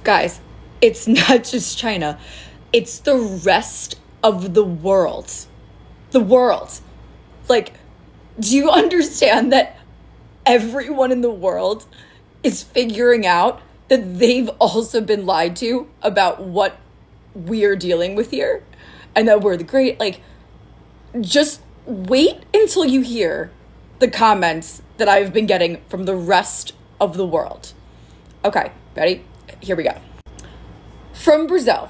Guys, it's not just China, it's the rest of the world. The world. Like, do you understand that everyone in the world is figuring out that they've also been lied to about what we're dealing with here and that we're the great? Like, just wait until you hear the comments that I've been getting from the rest of the world. Okay, ready? Here we go. From Brazil,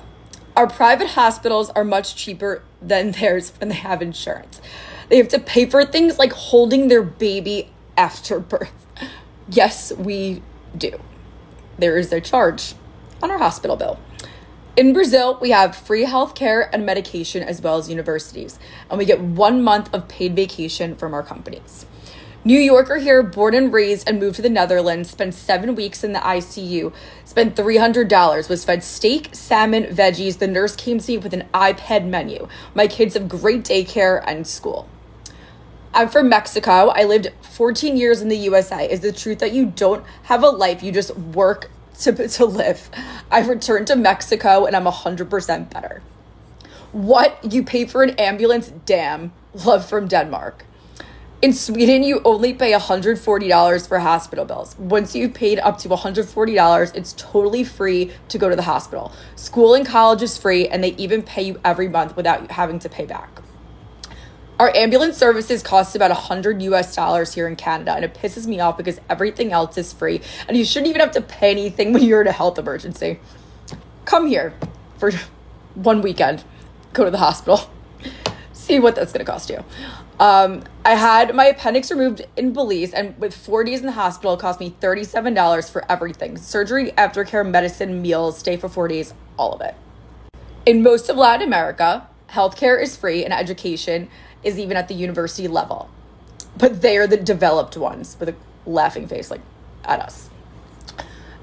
our private hospitals are much cheaper than theirs when they have insurance. They have to pay for things like holding their baby after birth. Yes, we do. There is a charge on our hospital bill. In Brazil, we have free healthcare and medication as well as universities, and we get 1 month of paid vacation from our companies. New Yorker here, born and raised and moved to the Netherlands, spent 7 weeks in the ICU, spent $300, was fed steak, salmon, veggies. The nurse came to me with an iPad menu. My kids have great daycare and school. I'm from Mexico. I lived 14 years in the USA. Is the truth that you don't have a life, you just work to live? I returned to Mexico and I'm 100% better. What? You pay for an ambulance? Damn. Love from Denmark. In Sweden, you only pay $140 for hospital bills. Once you've paid up to $140, it's totally free to go to the hospital. School and college is free, and they even pay you every month without you having to pay back. Our ambulance services cost about $100 here in Canada, and it pisses me off because everything else is free, and you shouldn't even have to pay anything when you're in a health emergency. Come here for 1 weekend. Go to the hospital. See what that's going to cost you. I had my appendix removed in Belize, and with 4 days in the hospital, it cost me $37 for everything. Surgery, aftercare, medicine, meals, stay for 4 days, all of it. In most of Latin America, healthcare is free and education is even at the university level. But they are the developed ones with a laughing face like at us.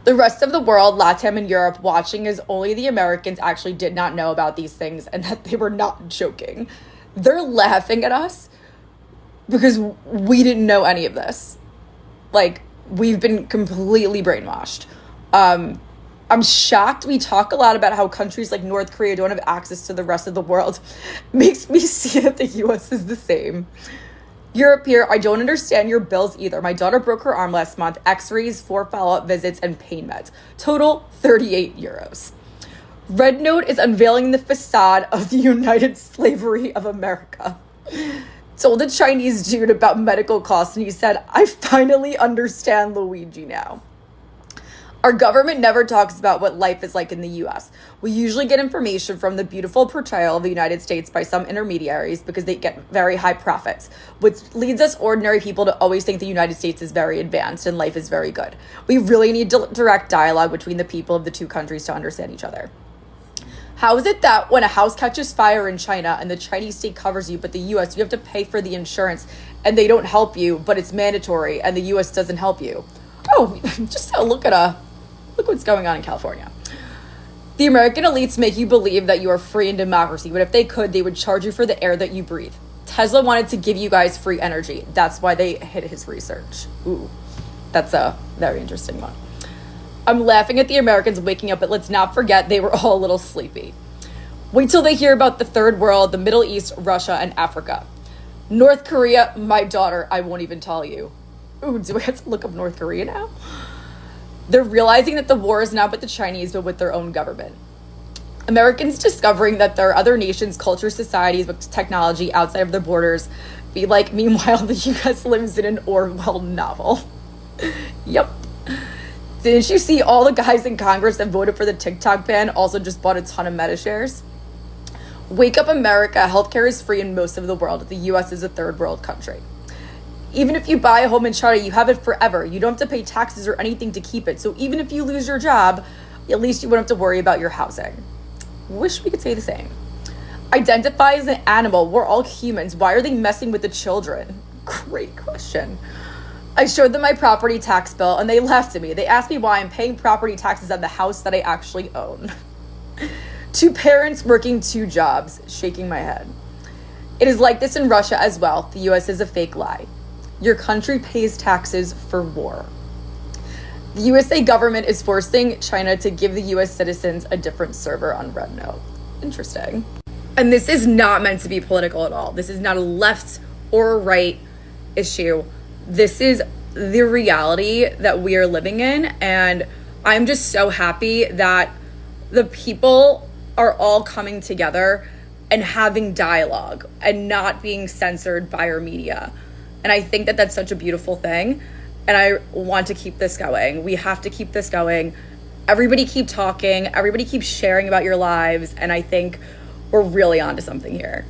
The rest of the world, LATAM and Europe, watching as only the Americans actually did not know about these things and that they were not joking. They're laughing at us because we didn't know any of this. Like, we've been completely brainwashed. I'm shocked. We talk a lot about how countries like North Korea don't have access to the rest of the world. Makes me see that the US is the same. Europe here, I don't understand your bills either. My daughter broke her arm last month. X-rays, 4 follow-up visits, and pain meds. Total, 38 euros. Red Note is unveiling the facade of the United Slavery of America. Told a Chinese dude about medical costs, and he said, I finally understand Luigi now. Our government never talks about what life is like in the US. We usually get information from the beautiful portrayal of the United States by some intermediaries because they get very high profits, which leads us ordinary people to always think the United States is very advanced and life is very good. We really need direct dialogue between the people of the two countries to understand each other. How is it that when a house catches fire in China and the Chinese state covers you, but the US, you have to pay for the insurance and they don't help you, but it's mandatory and the US doesn't help you? Oh, just look what's going on in California. The American elites make you believe that you are free in democracy, but if they could, they would charge you for the air that you breathe. Tesla wanted to give you guys free energy. That's why they hid his research. Ooh, that's a very interesting one. I'm laughing at the Americans waking up, but let's not forget they were all a little sleepy. Wait till they hear about the third world, the Middle East, Russia, and Africa. North Korea, my daughter, I won't even tell you. Ooh, do I have to look up North Korea now? They're realizing that the war is not with the Chinese, but with their own government. Americans discovering that there are other nations, cultures, societies with technology outside of their borders. Be like, meanwhile, the US lives in an Orwell novel. Yep. Didn't you see all the guys in Congress that voted for the TikTok ban also just bought a ton of Meta shares? Wake up, America. Healthcare is free in most of the world. The US is a third world country. Even if you buy a home in China, you have it forever. You don't have to pay taxes or anything to keep it. So even if you lose your job, at least you wouldn't have to worry about your housing. Wish we could say the same. Identify as an animal. We're all humans. Why are they messing with the children? Great question. I showed them my property tax bill and they laughed at me. They asked me why I'm paying property taxes on the house that I actually own. 2 parents working 2 jobs, shaking my head. It is like this in Russia as well. The US is a fake lie. Your country pays taxes for war. The USA government is forcing China to give the US citizens a different server on RedNote. Interesting. And this is not meant to be political at all. This is not a left or a right issue. This is the reality that we are living in. And I'm just so happy that the people are all coming together and having dialogue and not being censored by our media. And I think that that's such a beautiful thing. And I want to keep this going. We have to keep this going. Everybody keep talking. Everybody keep sharing about your lives. And I think we're really onto something here.